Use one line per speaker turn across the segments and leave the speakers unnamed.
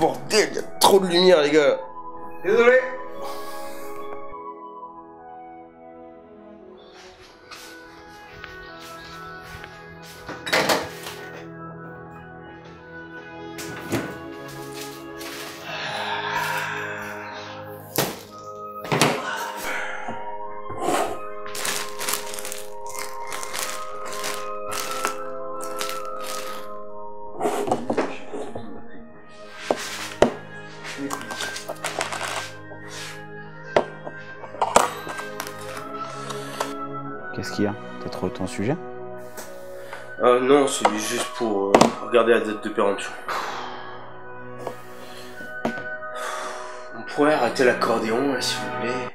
bordel, il y a trop de lumière les gars. Désolé.
Qu'est-ce qu'il y a? T'as trouvé ton sujet?
Non, c'est juste pour regarder la date de péremption. On pourrait arrêter l'accordéon, s'il vous plaît.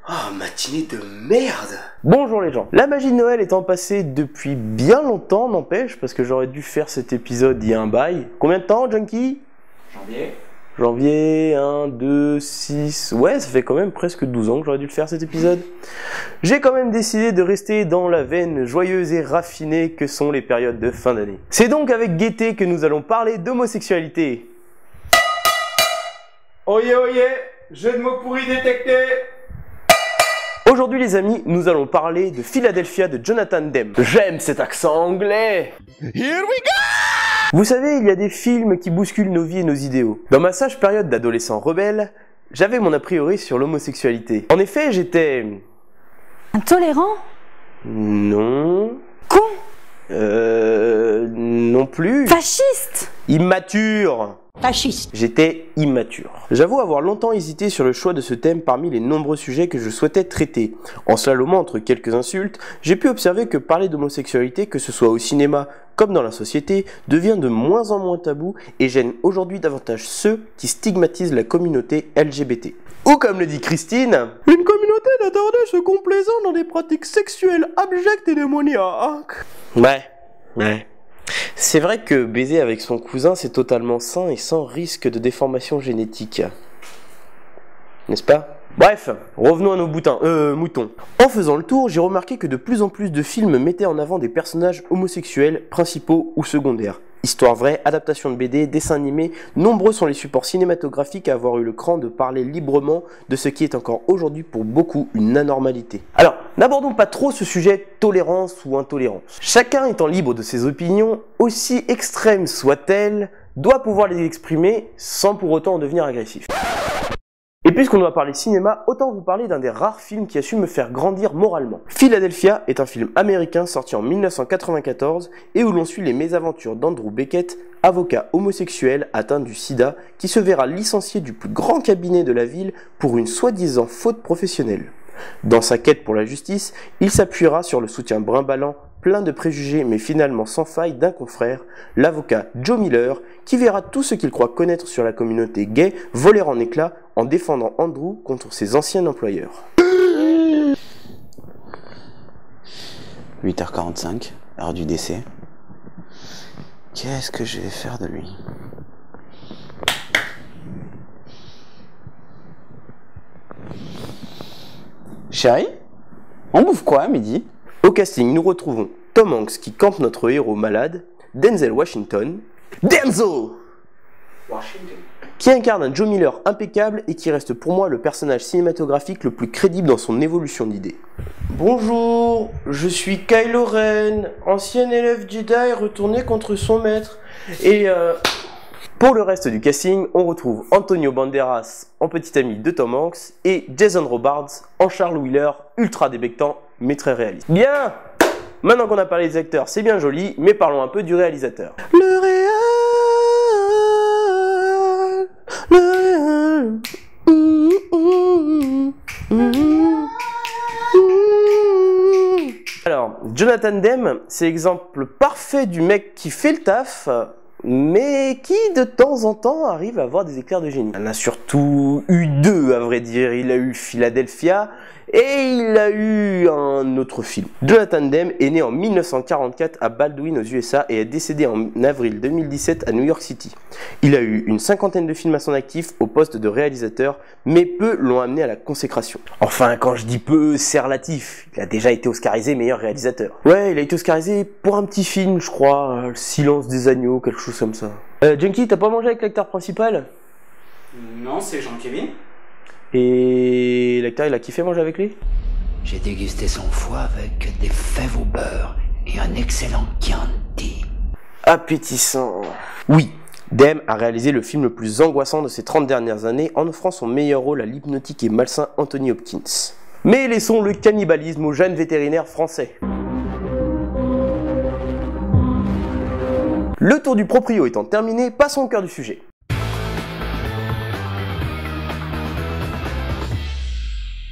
Ah, matinée de merde! Bonjour les gens. La magie de Noël étant passée depuis bien longtemps, n'empêche, parce que j'aurais dû faire cet épisode il y a un bail. Combien de temps, Junkie? Janvier, 1, 2, 6... Ouais, ça fait quand même presque 12 ans que j'aurais dû le faire cet épisode. J'ai quand même décidé de rester dans la veine joyeuse et raffinée que sont les périodes de fin d'année. C'est donc avec gaieté que nous allons parler d'homosexualité. Oyez, oyez, jeu de mots pourris détecté. Aujourd'hui les amis, nous allons parler de Philadelphia de Jonathan Demme. J'aime cet accent anglais. Here we go! Vous savez, il y a des films qui bousculent nos vies et nos idéaux. Dans ma sage période d'adolescent rebelle, j'avais mon a priori sur l'homosexualité. En effet, j'étais...
Intolérant?
Non...
Con?
Non plus...
Fasciste?
Immature.
Fasciste.
J'étais immature. J'avoue avoir longtemps hésité sur le choix de ce thème parmi les nombreux sujets que je souhaitais traiter. En slalomant entre quelques insultes, j'ai pu observer que parler d'homosexualité, que ce soit au cinéma comme dans la société, devient de moins en moins tabou et gêne aujourd'hui davantage ceux qui stigmatisent la communauté LGBT. Ou comme le dit Christine, une communauté d'attardés se complaisant dans des pratiques sexuelles abjectes et démoniaques. Ouais. C'est vrai que baiser avec son cousin, c'est totalement sain et sans risque de déformation génétique. N'est-ce pas? Bref, revenons à nos moutons. En faisant le tour, j'ai remarqué que de plus en plus de films mettaient en avant des personnages homosexuels, principaux ou secondaires. Histoire vraie, adaptation de BD, dessins animés, nombreux sont les supports cinématographiques à avoir eu le cran de parler librement de ce qui est encore aujourd'hui pour beaucoup une anormalité. Alors, n'abordons pas trop ce sujet tolérance ou intolérance. Chacun étant libre de ses opinions, aussi extrêmes soient-elles, doit pouvoir les exprimer sans pour autant en devenir agressif. Et puisqu'on doit parler cinéma, autant vous parler d'un des rares films qui a su me faire grandir moralement. Philadelphia est un film américain sorti en 1994 et où l'on suit les mésaventures d'Andrew Beckett, avocat homosexuel atteint du sida, qui se verra licencié du plus grand cabinet de la ville pour une soi-disant faute professionnelle. Dans sa quête pour la justice, il s'appuiera sur le soutien brimballant, plein de préjugés mais finalement sans faille d'un confrère, l'avocat Joe Miller, qui verra tout ce qu'il croit connaître sur la communauté gay voler en éclats en défendant Andrew contre ses anciens employeurs.
8h45, heure du décès. Qu'est-ce que je vais faire de lui? Chérie, on bouffe quoi à midi?
Au casting, nous retrouvons Tom Hanks qui campe notre héros malade, Denzel Washington, qui incarne un Joe Miller impeccable et qui reste pour moi le personnage cinématographique le plus crédible dans son évolution d'idées. Bonjour, je suis Kylo Ren, ancien élève Jedi retourné contre son maître. Et pour le reste du casting, on retrouve Antonio Banderas en petit ami de Tom Hanks et Jason Robards en Charles Wheeler, ultra débectant mais très réaliste. Bien! Maintenant qu'on a parlé des acteurs, c'est bien joli, mais parlons un peu du réalisateur. Le réal. Alors, Jonathan Demme, c'est l'exemple parfait du mec qui fait le taf, mais qui de temps en temps arrive à avoir des éclairs de génie. Il en a surtout eu deux, à vrai dire. Il a eu Philadelphia et il a eu un autre film. Jonathan Demme est né en 1944 à Baldwin aux USA et est décédé en avril 2017 à New York City. Il a eu une cinquantaine de films à son actif au poste de réalisateur, mais peu l'ont amené à la consécration. Enfin, quand je dis peu, c'est relatif. Il a déjà été oscarisé meilleur réalisateur. Ouais, il a été oscarisé pour un petit film, je crois, Le Silence des agneaux, quelque chose comme ça. Junkie, t'as pas mangé avec l'acteur principal?
Non, c'est Jean-Kevin.
Et l'acteur, il a kiffé manger avec lui?
J'ai dégusté son foie avec des fèves au beurre et un excellent Chianti.
Appétissant. Oui, Demme a réalisé le film le plus angoissant de ces 30 dernières années en offrant son meilleur rôle à l'hypnotique et malsain Anthony Hopkins. Mais laissons le cannibalisme aux jeunes vétérinaires français. Le tour du proprio étant terminé, passons au cœur du sujet.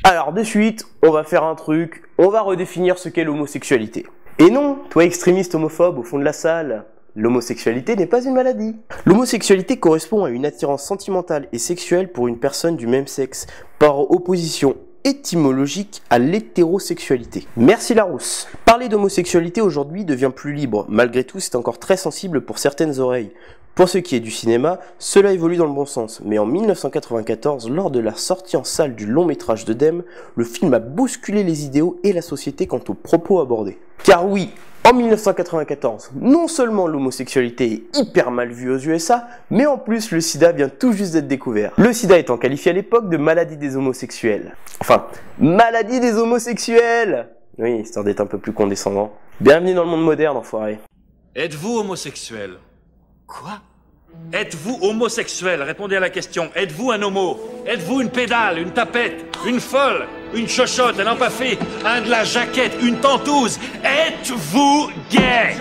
Alors de suite, on va faire un truc, on va redéfinir ce qu'est l'homosexualité. Et non, toi extrémiste homophobe au fond de la salle, l'homosexualité n'est pas une maladie. L'homosexualité correspond à une attirance sentimentale et sexuelle pour une personne du même sexe, par opposition étymologique à l'hétérosexualité. Merci Larousse. Parler d'homosexualité aujourd'hui devient plus libre, malgré tout c'est encore très sensible pour certaines oreilles. Pour ce qui est du cinéma, cela évolue dans le bon sens, mais en 1994, lors de la sortie en salle du long métrage de Demme, le film a bousculé les idéaux et la société quant aux propos abordés. Car oui, en 1994, non seulement l'homosexualité est hyper mal vue aux USA, mais en plus le sida vient tout juste d'être découvert. Le sida étant qualifié à l'époque de maladie des homosexuels. Enfin, maladie des homosexuels! Oui, histoire d'être un peu plus condescendant. Bienvenue dans le monde moderne, enfoiré.
Êtes-vous homosexuel? Quoi? Êtes-vous homosexuel? Répondez à la question. Êtes-vous un homo? Êtes-vous une pédale, une tapette, une folle, une chochotte, un empaffé, un de la jaquette, une tentouse? Êtes-vous gay?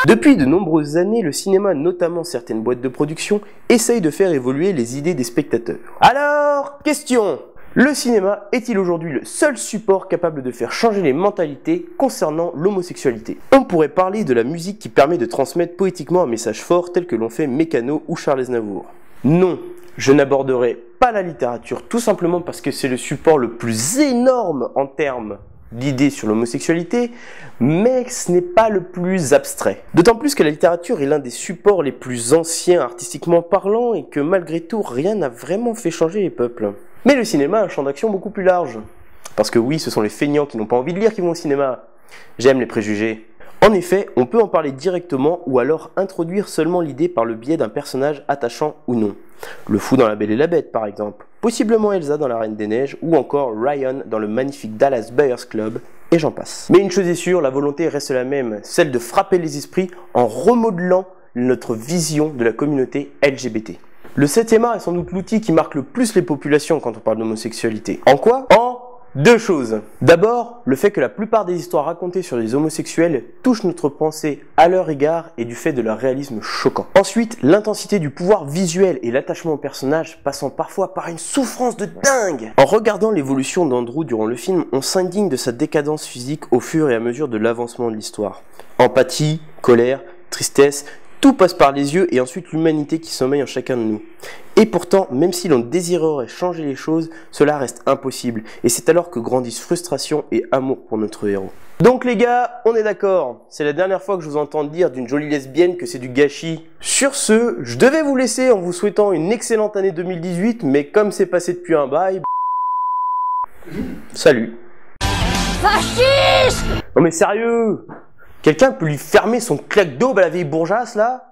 Depuis de nombreuses années, le cinéma, notamment certaines boîtes de production, essayent de faire évoluer les idées des spectateurs. Alors, question! Le cinéma est-il aujourd'hui le seul support capable de faire changer les mentalités concernant l'homosexualité? On pourrait parler de la musique qui permet de transmettre poétiquement un message fort tel que l'ont fait Mécano ou Charles Aznavour. Non, je n'aborderai pas la littérature tout simplement parce que c'est le support le plus énorme en termes d'idées sur l'homosexualité, mais ce n'est pas le plus abstrait. D'autant plus que la littérature est l'un des supports les plus anciens artistiquement parlant et que malgré tout rien n'a vraiment fait changer les peuples. Mais le cinéma a un champ d'action beaucoup plus large. Parce que oui, ce sont les feignants qui n'ont pas envie de lire qui vont au cinéma. J'aime les préjugés. En effet, on peut en parler directement ou alors introduire seulement l'idée par le biais d'un personnage attachant ou non. Le fou dans La Belle et la Bête par exemple, possiblement Elsa dans La Reine des Neiges ou encore Ryan dans le magnifique Dallas Buyers Club, et j'en passe. Mais une chose est sûre, la volonté reste la même, celle de frapper les esprits en remodelant notre vision de la communauté LGBT. Le 7e art est sans doute l'outil qui marque le plus les populations quand on parle d'homosexualité. En quoi? En deux choses. D'abord, le fait que la plupart des histoires racontées sur les homosexuels touchent notre pensée à leur égard et du fait de leur réalisme choquant. Ensuite, l'intensité du pouvoir visuel et l'attachement au personnage passant parfois par une souffrance de dingue. En regardant l'évolution d'Andrew durant le film, on s'indigne de sa décadence physique au fur et à mesure de l'avancement de l'histoire. Empathie, colère, tristesse, tout passe par les yeux et ensuite l'humanité qui sommeille en chacun de nous. Et pourtant, même si l'on désirerait changer les choses, cela reste impossible. Et c'est alors que grandissent frustration et amour pour notre héros. Donc les gars, on est d'accord. C'est la dernière fois que je vous entends dire d'une jolie lesbienne que c'est du gâchis. Sur ce, je devais vous laisser en vous souhaitant une excellente année 2018, mais comme c'est passé depuis un bail... Salut.
Fasciste!
Non mais sérieux! Quelqu'un peut lui fermer son claque d'aube à la vieille bourgeasse là?